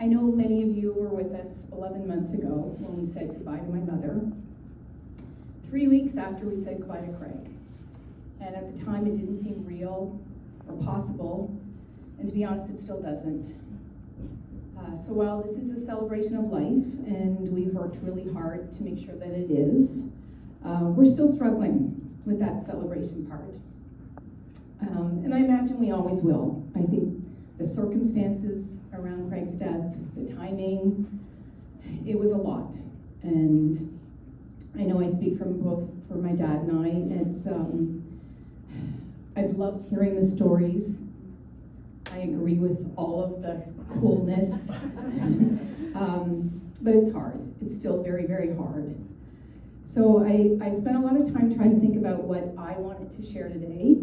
I know many of you were with us 11 months ago when we said goodbye to my mother. 3 weeks after we said goodbye to Craig. And at the time it didn't seem real or possible, and to be honest, it still doesn't. So while this is a celebration of life, and we've worked really hard to make sure that it is, we're still struggling with that celebration part. And I imagine we always will. I think the circumstances around Craig's death, the timing, it was a lot. And I know I speak from both for my dad and I. It's I've loved hearing the stories. I agree with all of the coolness. But it's hard. It's still very, very hard. So I spent a lot of time trying to think about what I wanted to share today.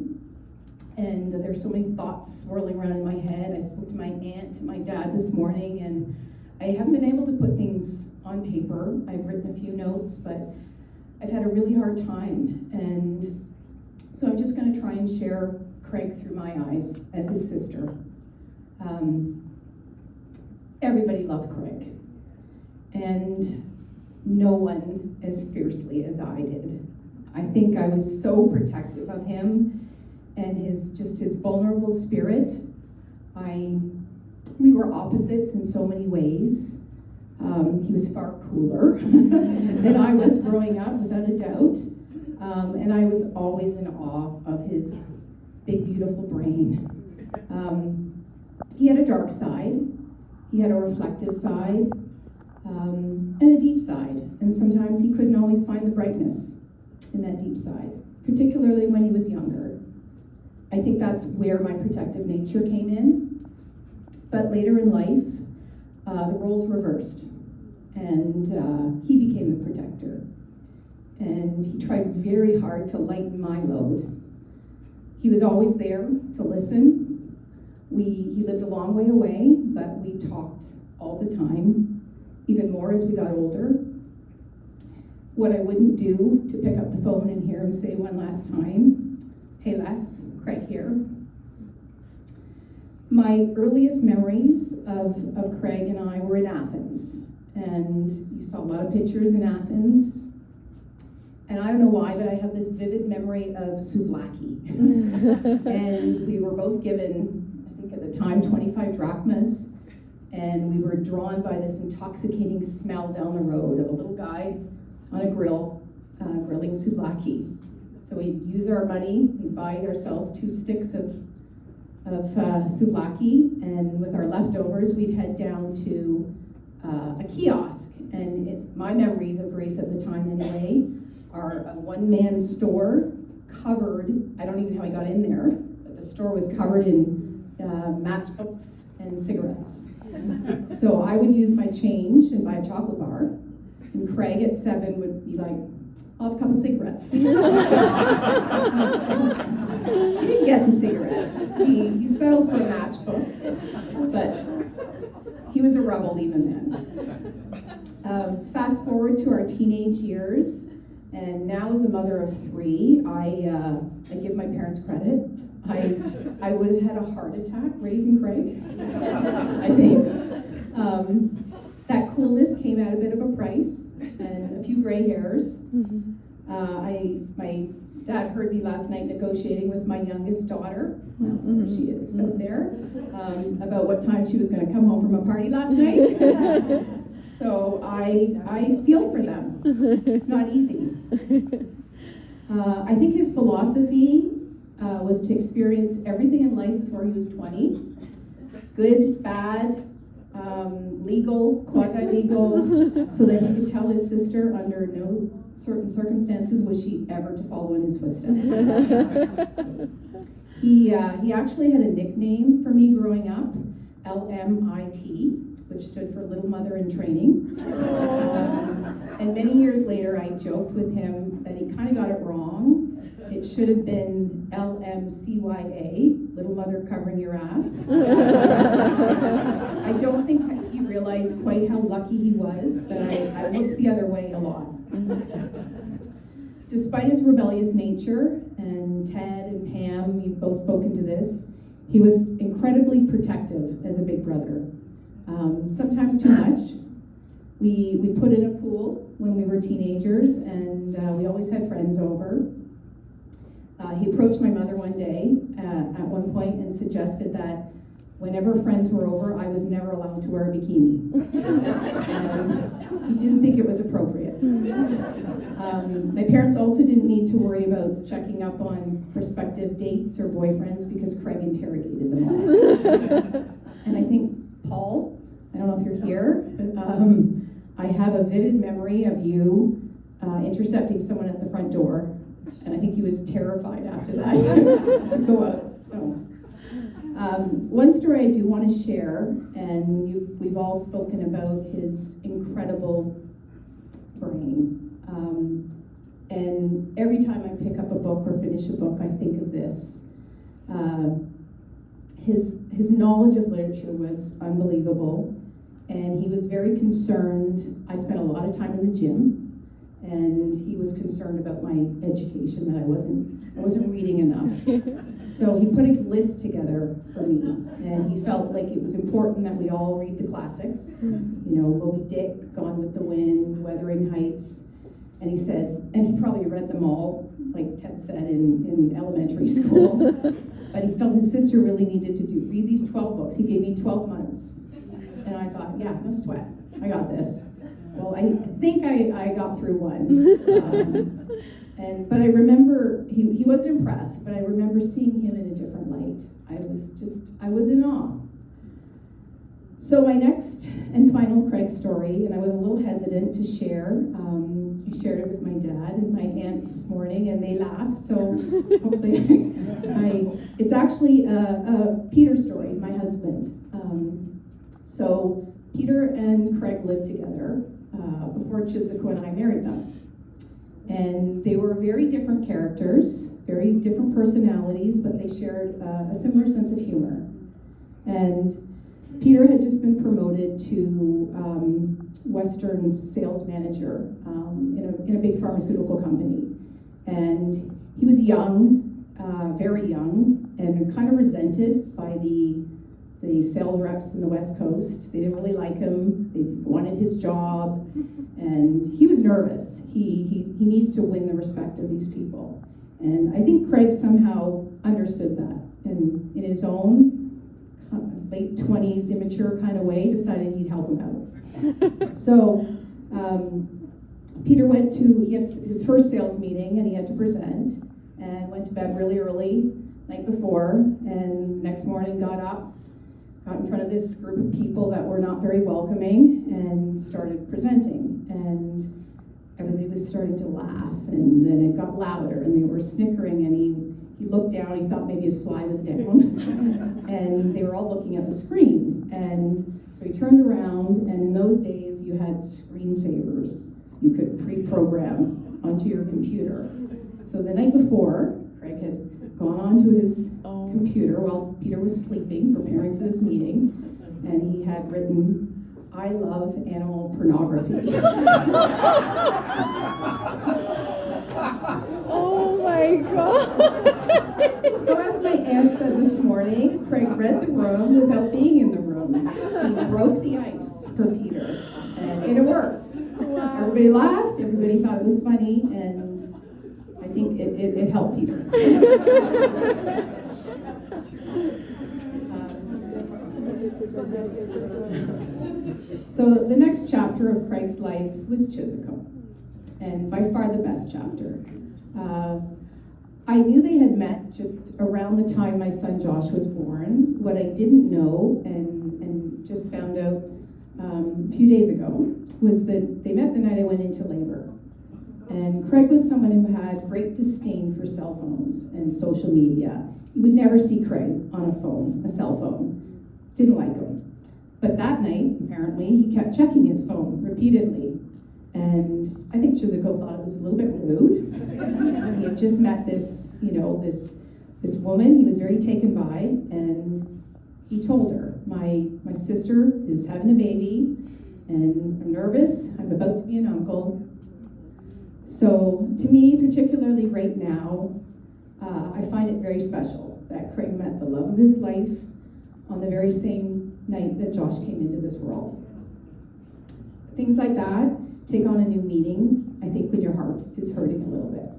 And there's so many thoughts swirling around in my head. I spoke to my aunt and my dad this morning, and I haven't been able to put things on paper. I've written a few notes, but I've had a really hard time. And so I'm just going to try and share Craig through my eyes as his sister. Everybody loved Craig, and no one as fiercely as I did. I think I was so protective of him and his vulnerable spirit. We were opposites in so many ways. He was far cooler than I was growing up, without a doubt. And I was always in awe of his big, beautiful brain. He had a dark side, he had a reflective side, and a deep side. And sometimes he couldn't always find the brightness in that deep side, particularly when he was younger. I think that's where my protective nature came in. But later in life, the roles reversed, and he became the protector. And he tried very hard to lighten my load. He was always there to listen. He lived a long way away, but we talked all the time, even more as we got older. What I wouldn't do to pick up the phone and hear him say one last time, "Hey Les, Craig here." My earliest memories of Craig and I were in Athens, and you saw a lot of pictures in Athens. And I don't know why, but I have this vivid memory of souvlaki. And we were both given, I think at the time, 25 drachmas, and we were drawn by this intoxicating smell down the road of a little guy on a grill, grilling souvlaki. So we'd use our money, we'd buy ourselves 2 sticks of souvlaki, and with our leftovers, we'd head down to a kiosk. And my memories of Grace at the time, anyway, are a one-man store covered, I don't even know how I got in there, but the store was covered in matchbooks and cigarettes. So I would use my change and buy a chocolate bar, and Craig at 7 would be like, "I'll have a couple cigarettes." He didn't get the cigarettes. He settled for a matchbook, but he was a rebel even then. Fast forward to our teenage years, and now as a mother of 3, I give my parents credit. I would have had a heart attack raising Craig, I think. That coolness came at a bit of a price and a few gray hairs. My dad heard me last night negotiating with my youngest daughter, well, there she is up there, about what time she was going to come home from a party last night. So I feel for them. It's not easy. I think his philosophy was to experience everything in life before he was 20. Good, bad, legal, quasi-legal, so that he could tell his sister under no certain circumstances was she ever to follow in his footsteps. He actually had a nickname for me growing up, LMIT, which stood for Little Mother in Training. And many years later, I joked with him that he kind of got it wrong. It should have been LMCYA, Little Mother Covering Your Ass. I don't think he realized quite how lucky he was that I looked the other way a lot. Despite his rebellious nature, and Ted and Pam, you've both spoken to this, he was incredibly protective as a big brother. sometimes too much. We put in a pool when we were teenagers, and we always had friends over. He approached my mother one day at one point and suggested that whenever friends were over, I was never allowed to wear a bikini. And he didn't think it was appropriate. My parents also didn't need to worry about checking up on prospective dates or boyfriends because Craig interrogated them all. And I think, Paul, I don't know if you're here, but I have a vivid memory of you intercepting someone at the front door. And I think he was terrified after that to go out. So, one story I do want to share, and we've all spoken about his incredible brain. And every time I pick up a book or finish a book, I think of this. His knowledge of literature was unbelievable, and he was very concerned. I spent a lot of time in the gym. And he was concerned about my education, that I wasn't reading enough. So he put a list together for me, and he felt like it was important that we all read the classics. You know, Moby Dick, Gone with the Wind, Wuthering Heights. And he said, and he probably read them all, like Ted said, in elementary school. But he felt his sister really needed to read these 12 books. He gave me 12 months. And I thought, yeah, no sweat, I got this. Well, I think I got through one. But I remember, he wasn't impressed, but I remember seeing him in a different light. I was in awe. So my next and final Craig story, and I was a little hesitant to share. I shared it with my dad and my aunt this morning, and they laughed, so hopefully it's actually a Peter story, my husband. So Peter and Craig lived together before Chizuko and I married them. And they were very different characters, very different personalities, but they shared a similar sense of humor. And Peter had just been promoted to Western sales manager in a big pharmaceutical company. And he was young, very young, and kind of resented by the sales reps in the West Coast. They didn't really like him. They wanted his job, and he was nervous. He needed to win the respect of these people. And I think Craig somehow understood that, and in his own late 20s, immature kind of way, decided he'd help him out. So Peter he had his first sales meeting, and he had to present, and went to bed really early, night before, and next morning got in front of this group of people that were not very welcoming and started presenting. And everybody was starting to laugh, and then it got louder, and they were snickering, and he looked down, he thought maybe his fly was down, and they were all looking at the screen. And so he turned around, and in those days you had screensavers you could pre-program onto your computer. So the night before, Craig had gone onto his computer while Peter was sleeping, preparing for this meeting, and he had written, "I love animal pornography." Oh my God. So as my aunt said this morning, Craig read the room without being in the room. He broke the ice for Peter, and it worked. Wow. Everybody laughed, everybody thought it was funny, and I think it helped Peter. So the next chapter of Craig's life was Chizuko, and by far the best chapter. I knew they had met just around the time my son Josh was born. What I didn't know and just found out a few days ago was that they met the night I went into labor. And Craig was someone who had great disdain for cell phones and social media. You would never see Craig on a cell phone. Didn't like him. But that night, apparently, he kept checking his phone repeatedly. And I think Chizuko thought it was a little bit rude. He had just met this woman he was very taken by, and he told her, my sister is having a baby, and I'm nervous, I'm about to be an uncle. So to me, particularly right now, I find it very special that Craig met the love of his life on the very same night that Josh came into this world. Things like that take on a new meaning, I think, when your heart is hurting a little bit.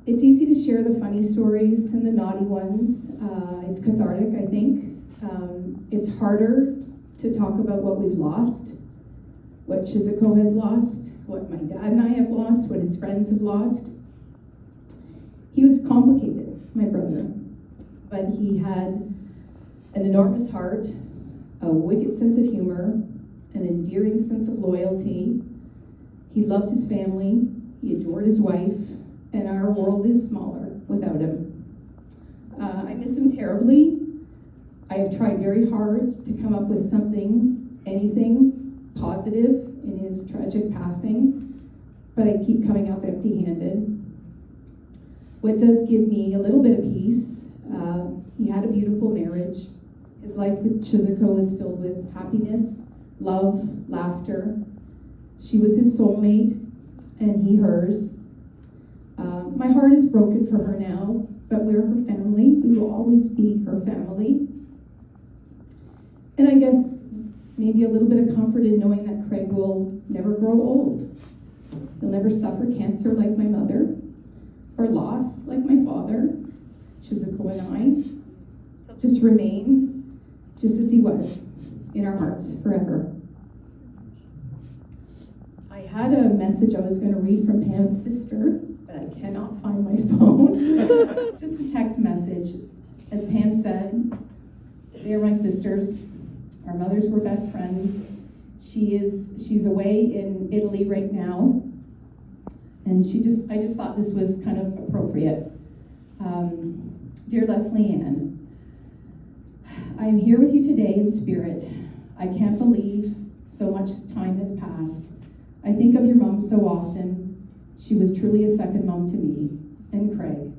It's easy to share the funny stories and the naughty ones. It's cathartic, I think. It's harder to talk about what we've lost, what Chizuko has lost, what my dad and I have lost, what his friends have lost. He was complicated, my brother, but he had an enormous heart, a wicked sense of humor, an endearing sense of loyalty. He loved his family, he adored his wife, and our world is smaller without him. I miss him terribly. I have tried very hard to come up with something, anything positive in his tragic passing, but I keep coming up empty-handed. What does give me a little bit of peace, he had a beautiful marriage. His life with Chizuko was filled with happiness, love, laughter. She was his soulmate, and he hers. My heart is broken for her now, but we're her family. We will always be her family. And I guess maybe a little bit of comfort in knowing that Craig will never grow old. He'll never suffer cancer like my mother, or loss like my father, Chizuko and I. He'll just remain just as he was in our hearts forever. I had a message I was going to read from Pam's sister, but I cannot find my phone. Just a text message. As Pam said, they are my sisters. Our mothers were best friends. She's away in Italy right now, and I just thought this was kind of appropriate. Dear Leslie Ann, I am here with you today in spirit. I can't believe so much time has passed. I think of your mom so often. She was truly a second mom to me. And Craig,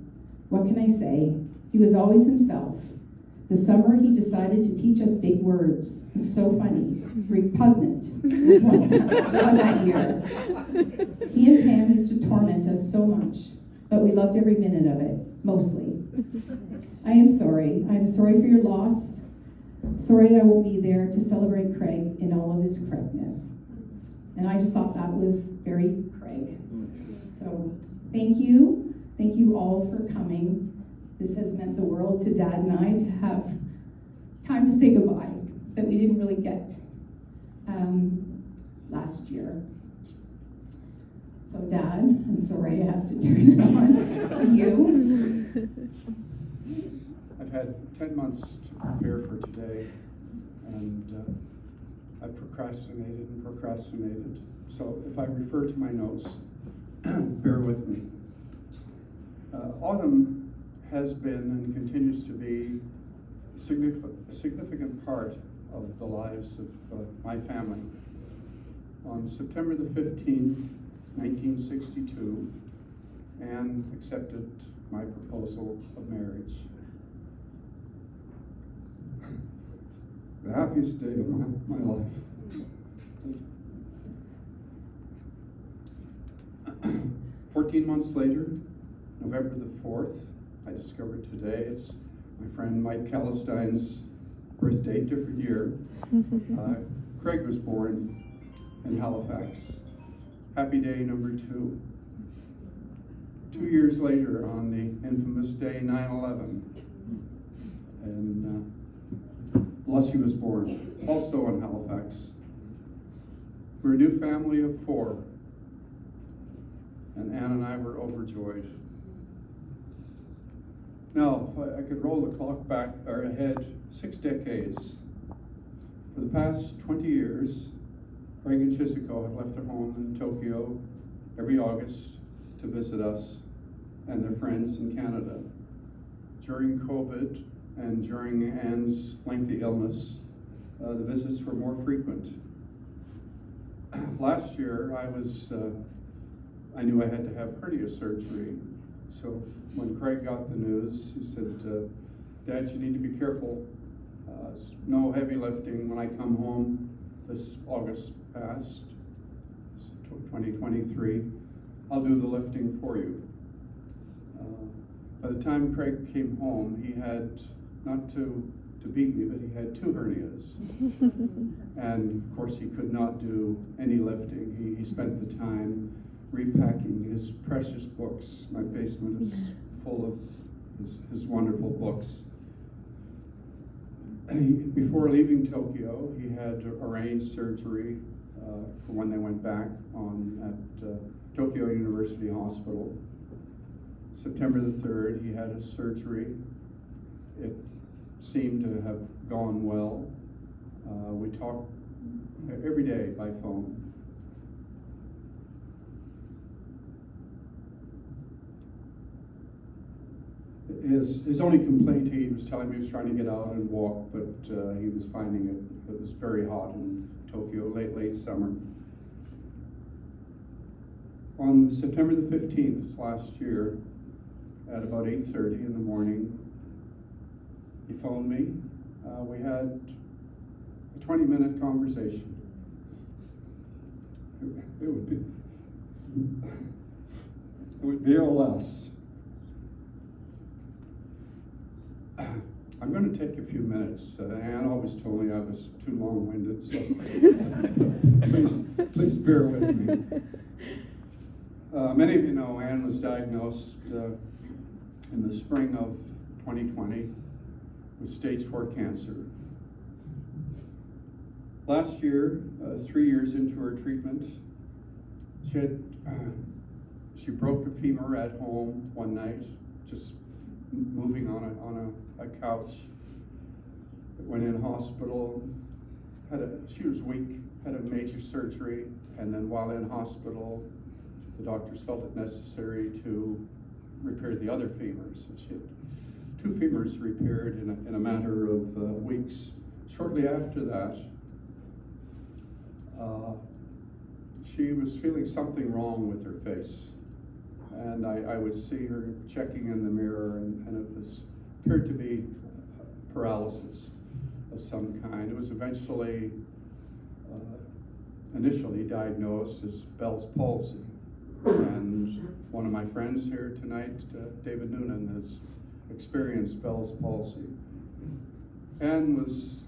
what can I say? He was always himself. The summer he decided to teach us big words. It was so funny. Repugnant was one that year. He and Pam used to torment us so much, but we loved every minute of it, mostly. I am sorry. I am sorry for your loss. Sorry that I won't be there to celebrate Craig in all of his Craigness. And I just thought that was very Craig. So thank you. Thank you all for coming. This has meant the world to Dad and I to have time to say goodbye that we didn't really get last year. So Dad, I'm sorry I have to turn it on to you. I've had 10 months to prepare for today, and I've procrastinated and procrastinated. So if I refer to my notes, bear with me. Autumn has been and continues to be a significant part of the lives of my family. On September the 15th, 1962, Anne accepted my proposal of marriage. The happiest day of my life. 14 months later, November the 4th, I discovered today it's my friend Mike Calistein's birthday, different year. Craig was born in Halifax. Happy day number 2. 2 years later, on the infamous day 9/11, and Leslie was born, also in Halifax. We're a new family of 4, and Anne and I were overjoyed. Now, if I could roll the clock back or ahead 6 decades. For the past 20 years, Craig and Chizuko have left their home in Tokyo every August to visit us and their friends in Canada. During COVID and during Anne's lengthy illness, the visits were more frequent. Last year, I knew I had to have hernia surgery. So when Craig got the news, he said, Dad, you need to be careful. No heavy lifting when I come home this August past, 2023. I'll do the lifting for you. By the time Craig came home, he had, not to to beat me, but he had 2 hernias. And of course, he could not do any lifting. He spent the time repacking his precious books. My basement is full of his wonderful books. Before leaving Tokyo, he had arranged surgery for when they went back at Tokyo University Hospital. September the 3rd, he had a surgery. It seemed to have gone well. We talked every day by phone. His only complaint, he was telling me he was trying to get out and walk, but he was finding it was very hot in Tokyo, late summer. On September the 15th last year, at about 8:30 in the morning, he phoned me. We had a 20-minute conversation. It would be or less. I'm going to take a few minutes. Anne always told me I was too long-winded, so please bear with me. Many of you know Anne was diagnosed in the spring of 2020 with stage 4 cancer. Last year, 3 years into her treatment, she broke a femur at home one night, just moving on a couch. Went in hospital. She was weak. Had a major surgery, and then while in hospital, the doctors felt it necessary to repair the other femurs. So she had 2 femurs repaired in a matter of weeks. Shortly after that, she was feeling something wrong with her face. And I would see her checking in the mirror, and it appeared to be paralysis of some kind. It was initially diagnosed as Bell's palsy. And one of my friends here tonight, David Noonan, has experienced Bell's palsy. Anne was,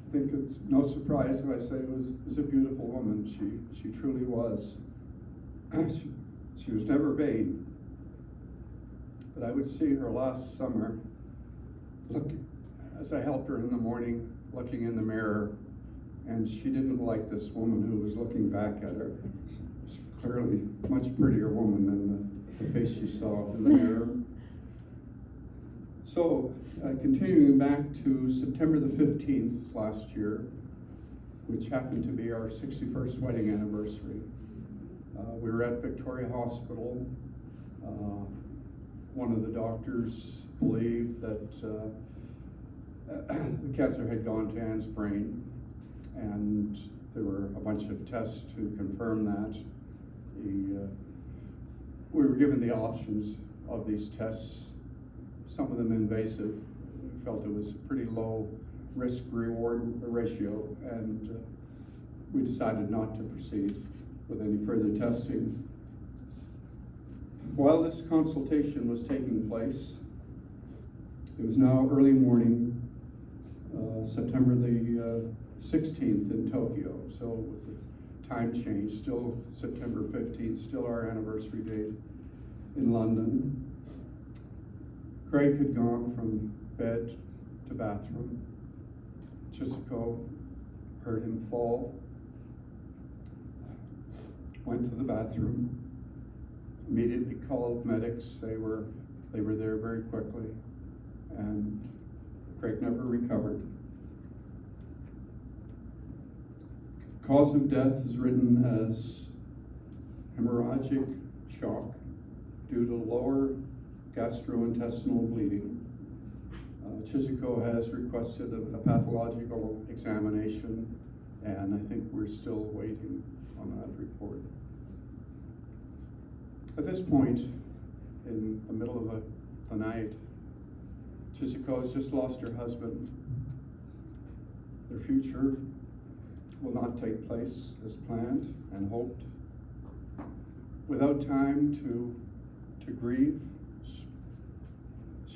I think it's no surprise if I say, was a beautiful woman. She truly was. She was never vain, but I would see her last summer, as I helped her in the morning, looking in the mirror, and she didn't like this woman who was looking back at her. She was clearly a much prettier woman than the face she saw in the mirror. So, continuing back to September the 15th last year, which happened to be our 61st wedding anniversary. We were at Victoria Hospital. One of the doctors believed that the cancer had gone to Anne's brain, and there were a bunch of tests to confirm that. We were given the options of these tests, some of them invasive. We felt it was a pretty low risk-reward ratio, and we decided not to proceed with any further testing. While this consultation was taking place, it was now early morning, September the 16th in Tokyo. So with the time change, still September 15th, still our anniversary date in London. Craig had gone from bed to bathroom. Chisiko heard him fall, went to the bathroom, immediately called medics. They were there very quickly, and Craig never recovered. Cause of death is written as hemorrhagic shock due to lower gastrointestinal bleeding. Chisiko has requested a pathological examination, and I think we're still waiting on that report. At this point, in the middle of the night, Chisiko has just lost her husband. Their future will not take place as planned and hoped. Without time to grieve,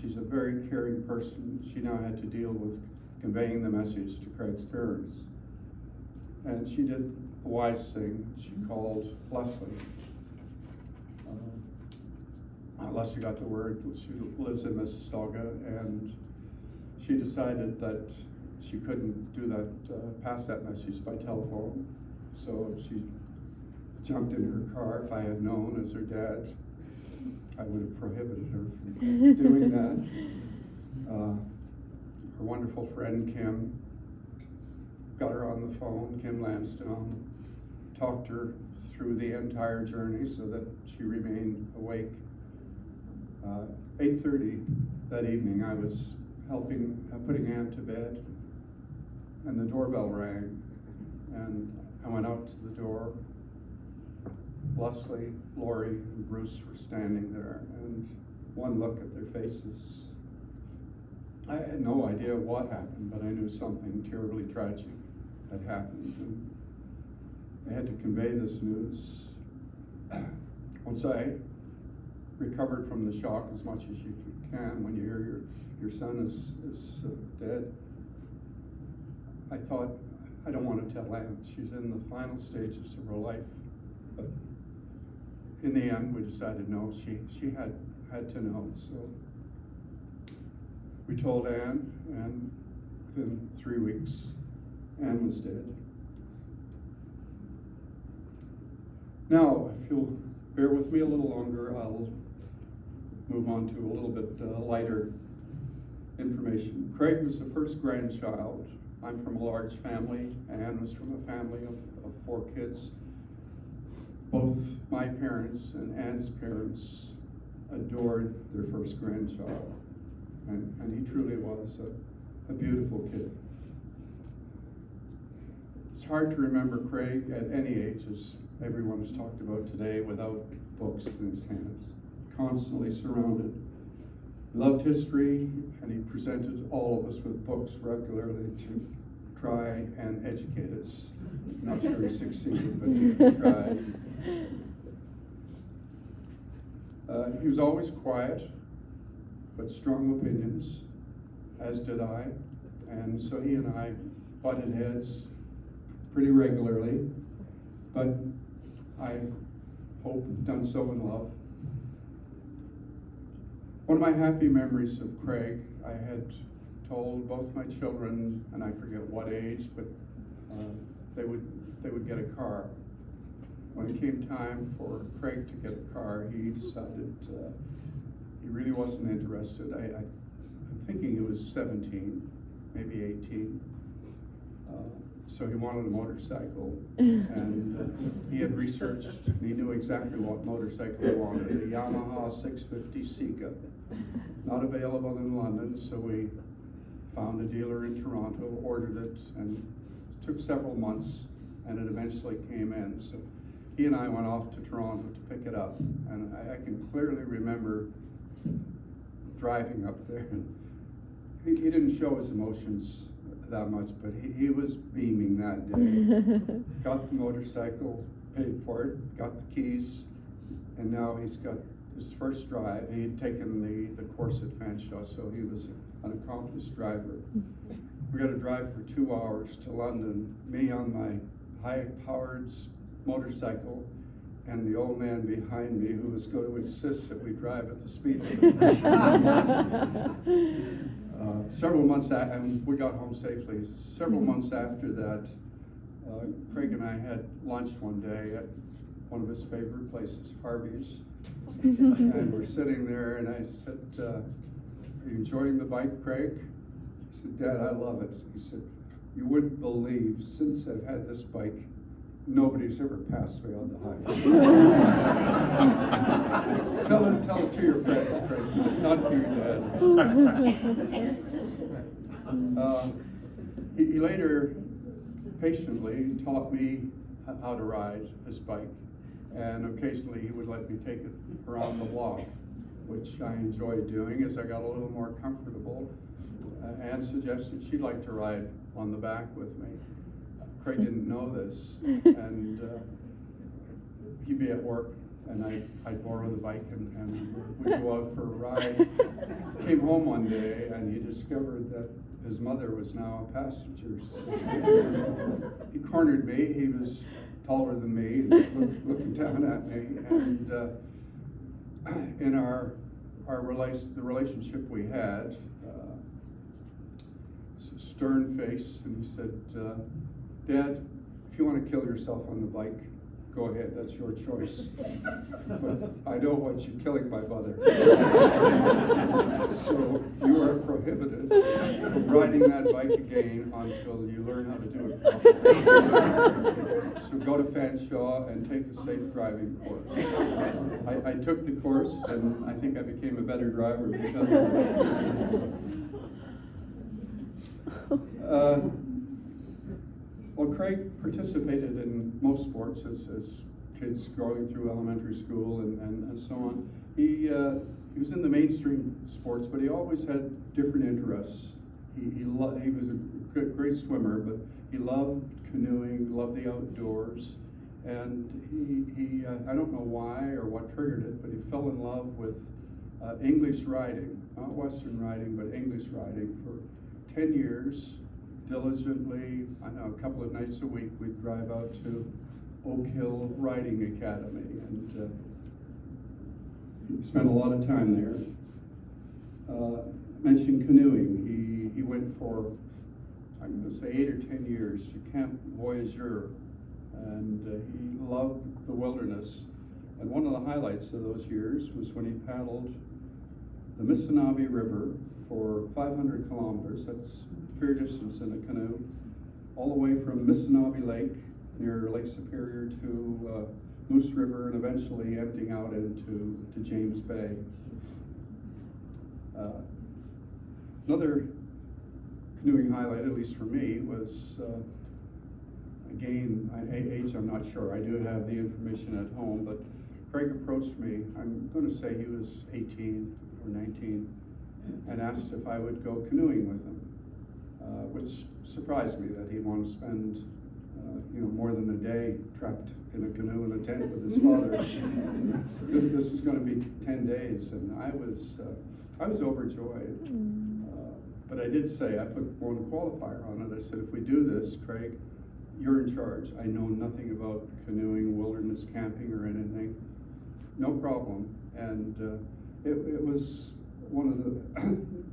she's a very caring person. She now had to deal with conveying the message to Craig's parents. And she did a wise thing. She called Leslie. Leslie got the word. She lives in Mississauga, and she decided that she couldn't do that, pass that message by telephone. So she jumped in her car. If I had known as her dad, I would have prohibited her from doing that. Her wonderful friend Kim got her on the phone, Kim Lansdowne, talked her through the entire journey so that she remained awake. 8:30 that evening, I was putting Anne to bed, and the doorbell rang, and I went out to the door. Leslie, Lori, and Bruce were standing there, and one look at their faces. I had no idea what happened, but I knew something terribly tragic had happened, and I had to convey this news. Once I recovered from the shock as much as you can when you hear your son is dead, I thought, I don't want to tell Anne. She's in the final stages of her life. But in the end, we decided no, she had to know. So we told Anne, and within 3 weeks, Anne was dead. Now, if you'll bear with me a little longer, I'll move on to a little bit lighter information. Craig was the first grandchild. I'm from a large family. Anne was from a family of 4 kids. Both my parents and Anne's parents adored their first grandchild. And he truly was a beautiful kid. It's hard to remember Craig at any age, as everyone has talked about today, without books in his hands, constantly surrounded. He loved history, and he presented all of us with books regularly to try and educate us. I'm not sure he succeeded, but he tried. He was always quiet, but strong opinions, as did I. And so he and I butted heads pretty regularly, but I hope done so in love. One of my happy memories of Craig, I had told both my children, and I forget what age, but they would get a car. When it came time for Craig to get a car, he decided he really wasn't interested. I'm thinking he was 17, maybe 18. So he wanted a motorcycle, and he had researched, and he knew exactly what motorcycle he wanted, a Yamaha 650 Sika. Not available in London, so we found a dealer in Toronto, ordered it, and it took several months, and it eventually came in. So he and I went off to Toronto to pick it up, and I can clearly remember driving up there. He didn't show his emotions that much, but he was beaming that day. Got the motorcycle, paid for it, got the keys, and now he's got his first drive. He had taken the course at Fanshawe, so he was an accomplished driver. We got to drive for 2 hours to London, me on my high-powered motorcycle, and the old man behind me who was going to insist that we drive at the speed limit. Several months after, and we got home safely. Several months after that, Craig and I had lunch one day at one of his favorite places, Harvey's. And we're sitting there, and I said, "Are you enjoying the bike, Craig?" He said, "Dad, I love it." He said, "You wouldn't believe, since I've had this bike, nobody's ever passed me on the highway." Tell it to your friends, Craig, not to your dad. He later patiently taught me how to ride his bike, and occasionally he would let me take it around the block, which I enjoyed doing as I got a little more comfortable. Anne suggested she'd like to ride on the back with me. Craig didn't know this, and he'd be at work and I'd borrow the bike and we'd go out for a ride. Came home one day and he discovered that his mother was now a passenger. He cornered me. He was taller than me, and looking down at me, and in the relationship we had, stern face, and he said, "Dad, if you want to kill yourself on the bike, go ahead, that's your choice. But I don't want you killing my mother. So you are prohibited from riding that bike again until you learn how to do it properly. So go to Fanshawe and take a safe driving course." I took the course, and I think I became a better driver because of it. Well, Craig participated in most sports as kids going through elementary school and so on. He was in the mainstream sports, but he always had different interests. He was a great swimmer, but he loved canoeing, loved the outdoors, and he I don't know why or what triggered it, but he fell in love with English riding, not Western riding, but English riding for 10 years. Diligently, I know a couple of nights a week, we'd drive out to Oak Hill Riding Academy, and spent a lot of time there. Mentioned canoeing. He went for, I'm going to say, 8 or 10 years to Camp Voyageur, and he loved the wilderness. And one of the highlights of those years was when he paddled the Missinaibi River for 500 kilometers. That's fair distance in a canoe, all the way from Missinaibi Lake near Lake Superior to Moose River, and eventually emptying out into James Bay. Another canoeing highlight, at least for me, was again, age I'm not sure. I do have the information at home, but Craig approached me. I'm going to say he was 18 or 19, and asked if I would go canoeing with him. Which surprised me that he'd want to spend, more than a day trapped in a canoe in a tent with his father. This was going to be 10 days, and I was overjoyed. But I did say, I put one qualifier on it. I said, if we do this, Craig, you're in charge. I know nothing about canoeing, wilderness camping, or anything. No problem. And it was one of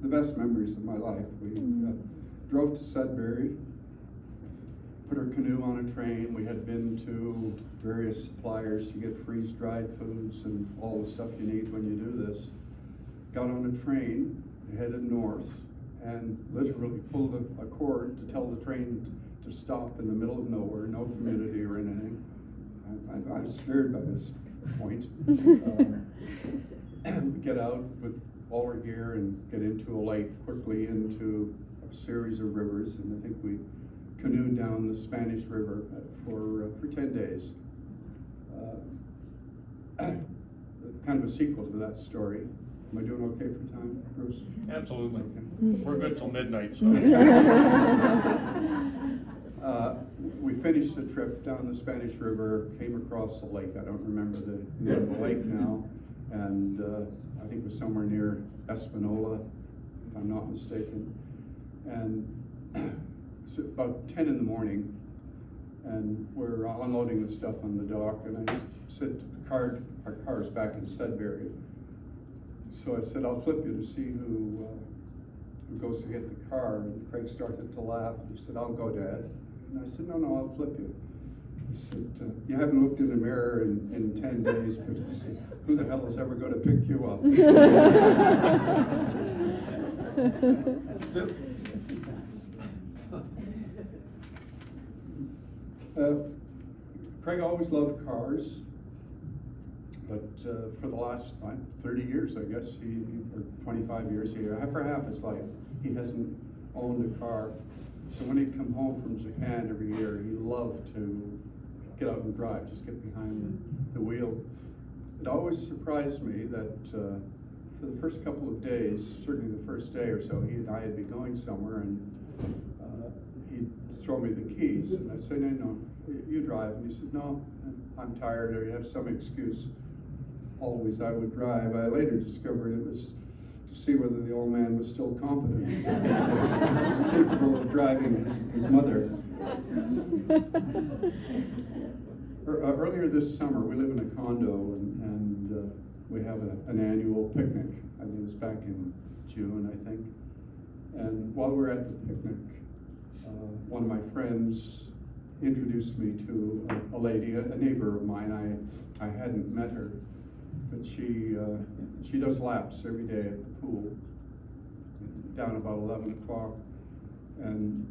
the best memories of my life. We drove to Sudbury, put our canoe on a train. We had been to various suppliers to get freeze-dried foods and all the stuff you need when you do this. Got on a train, headed north, and literally pulled a cord to tell the train to stop in the middle of nowhere, no community or anything. I'm scared by this point. Get out with all our gear and get into a lake, quickly into a series of rivers, and I think we canoed down the Spanish River for 10 days. Kind of a sequel to that story. Am I doing okay for time, Bruce? Absolutely. We're good till midnight, so. We finished the trip down the Spanish River, came across the lake. I don't remember the name of the lake now, and I think it was somewhere near Espanola, if I'm not mistaken. And it's about 10 in the morning, and we're unloading the stuff on the dock, and I said our car's back in Sudbury. So I said, I'll flip you to see who goes to get the car. And Craig started to laugh. He said, I'll go, Dad. And I said, no, I'll flip you. He said, you haven't looked in the mirror in 10 days, but he said, who the hell is ever going to pick you up? Craig always loved cars, but for the last 30 years, I guess, or 25 years, for half his life, he hasn't owned a car. So when he'd come home from Japan every year, he loved to get out and drive, just get behind the wheel. It always surprised me that for the first couple of days, certainly the first day or so, he and I would be going somewhere, and he'd throw me the keys, and I'd say, no, you drive. And he said, no, I'm tired, or you have some excuse. always I would drive. I later discovered it was to see whether the old man was still competent. He was capable of driving his mother. Earlier this summer, we live in a condo and we have an annual picnic. I mean, it was back in June, I think. And while we were at the picnic, one of my friends introduced me to a lady, a neighbor of mine. I hadn't met her, but she does laps every day at the pool, down about 11 o'clock. And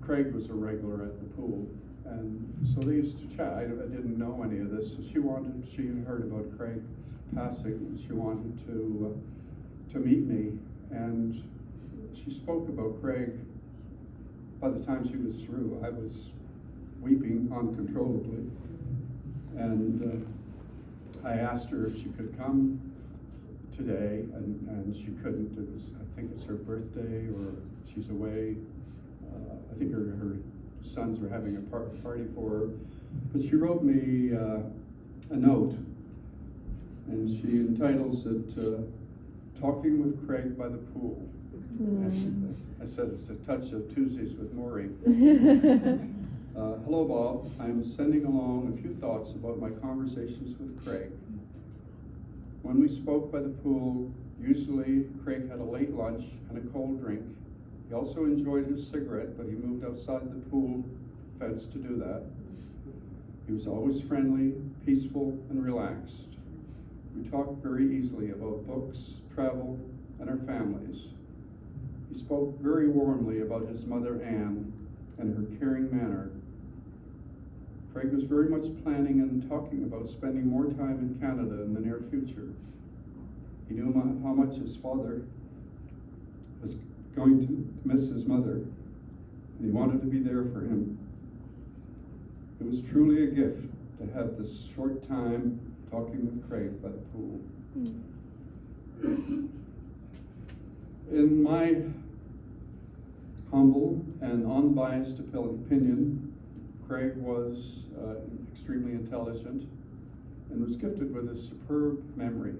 Craig was a regular at the pool. And so they used to chat. I didn't know any of this. So she had heard about Craig passing, and she wanted to meet me. And she spoke about Craig. By the time she was through, I was weeping uncontrollably. And I asked her if she could come today, and she couldn't. I think it's her birthday, or she's away. I think her sons were having a party for her. But she wrote me a note, and she entitles it Talking with Craig by the Pool. And I said it's a touch of Tuesdays with Maury. Hello, Bob. I'm sending along a few thoughts about my conversations with Craig. When we spoke by the pool, usually Craig had a late lunch and a cold drink. He also enjoyed his cigarette, but he moved outside the pool fence to do that. He was always friendly, peaceful, and relaxed. We talked very easily about books, travel, and our families. He spoke very warmly about his mother, Anne, and her caring manner. Craig was very much planning and talking about spending more time in Canada in the near future. He knew how much his father was going to miss his mother, and he wanted to be there for him. It was truly a gift to have this short time talking with Craig by the pool. In my humble and unbiased opinion, Craig was extremely intelligent and was gifted with a superb memory.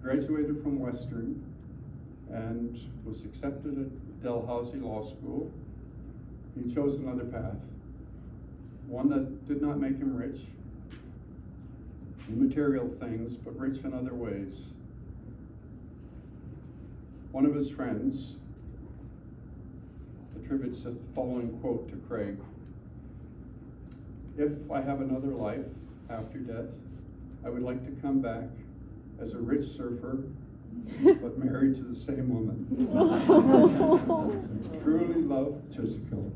Graduated from Western and was accepted at Dalhousie Law School. He chose another path, one that did not make him rich in material things, but rich in other ways. One of his friends attributes the following quote to Craig: "If I have another life after death, I would like to come back as a rich surfer, but married to the same woman." Truly love Chisco.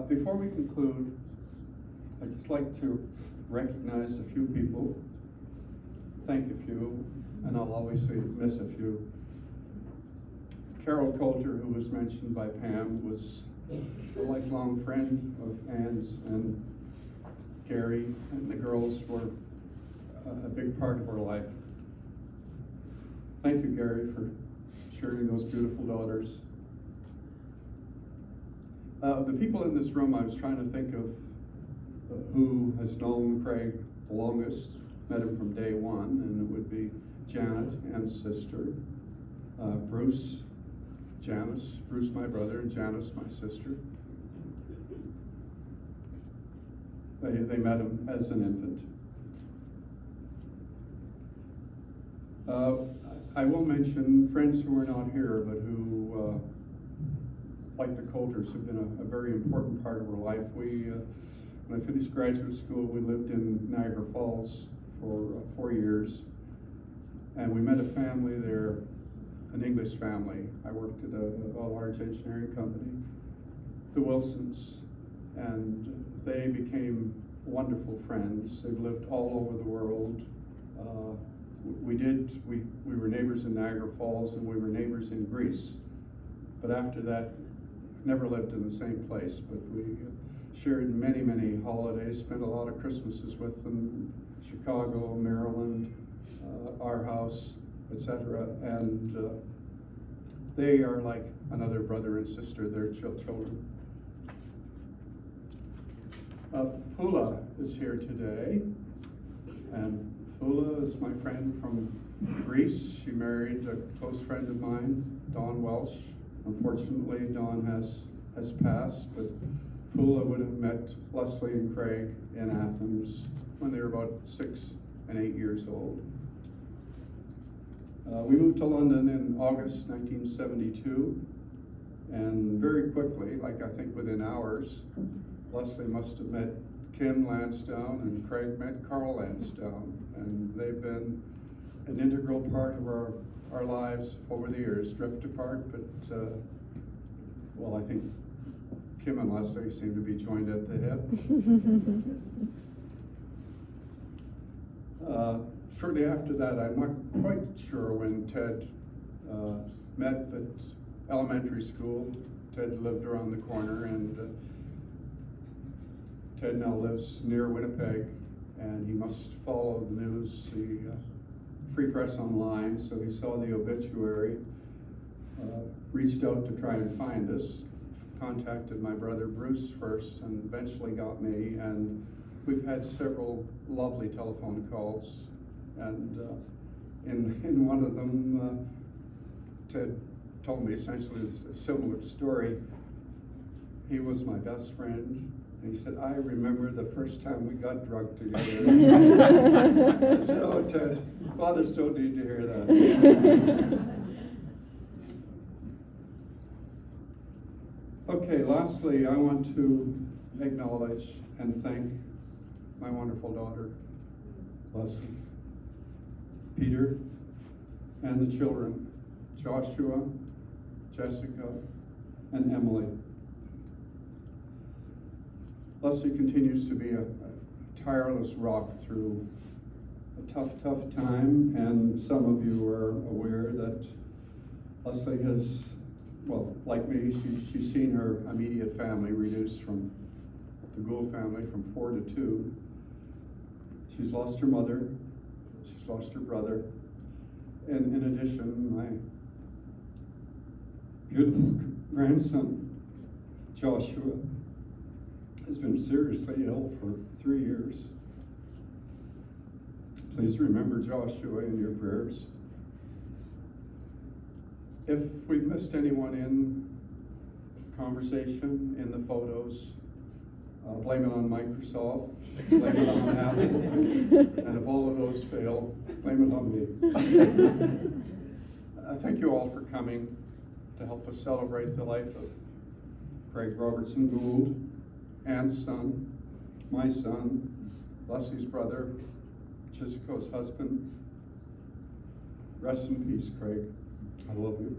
Before we conclude, I'd just like to recognize a few people, thank a few, and I'll obviously miss a few. Carol Coulter, who was mentioned by Pam, was a lifelong friend of Anne's, and Gary and the girls were a big part of our life. Thank you, Gary, for sharing those beautiful daughters. The people in this room, I was trying to think of who has known Craig the longest, met him from day one, and it would be Janet, Anne's sister, Bruce, Janice, Bruce my brother, and Janice my sister. They met him as an infant. I will mention friends who are not here, but who, like the Coulters, have been a very important part of our life. When I finished graduate school, we lived in Niagara Falls for 4 years, and we met a family there, an English family. I worked at a large engineering company, the Wilsons, and they became wonderful friends. They've lived all over the world. We were neighbors in Niagara Falls, and we were neighbors in Greece. But after that, never lived in the same place, but we shared many, many holidays, spent a lot of Christmases with them, Chicago, Maryland, our house, etc. And they are like another brother and sister, their children. Fula is here today, and Fula is my friend from Greece. She married a close friend of mine, Don Welsh. Unfortunately, Don has passed, but Fula would have met Leslie and Craig in Athens when they were about 6 and 8 years old. We moved to London in August 1972, and very quickly, like I think within hours, Leslie must have met Kim Lansdowne and Craig met Carl Lansdowne, and they've been an integral part of our lives over the years, drift apart, but well, I think Kim and Leslie seem to be joined at the hip. Shortly after that, I'm not quite sure when Ted met, but elementary school. Ted lived around the corner, and Ted now lives near Winnipeg, and he must follow the news, the Free Press Online, so he saw the obituary, reached out to try and find us, contacted my brother Bruce first, and eventually got me, and we've had several lovely telephone calls, and in one of them, Ted told me essentially a similar story. He was my best friend, and he said, I remember the first time we got drunk together. I said, oh, Ted, fathers don't need to hear that. Okay, lastly, I want to acknowledge and thank my wonderful daughter, Leslie, Peter, and the children, Joshua, Jessica, and Emily. Leslie continues to be a tireless rock through a tough time, and some of you are aware that Leslie has, well, like me, she's seen her immediate family reduced from the Gould family from 4 to 2. She's lost her mother, she's lost her brother, and in addition, my beautiful grandson, Joshua, has been seriously ill for 3 years. Please remember Joshua in your prayers. If we've missed anyone in conversation, in the photos, blame it on Microsoft, blame it on Apple, and if all of those fail, blame it on me. Thank you all for coming to help us celebrate the life of Craig Robertson Gould, Anne's son, my son, Leslie's brother, Chisiko's husband. Rest in peace, Craig. I love you.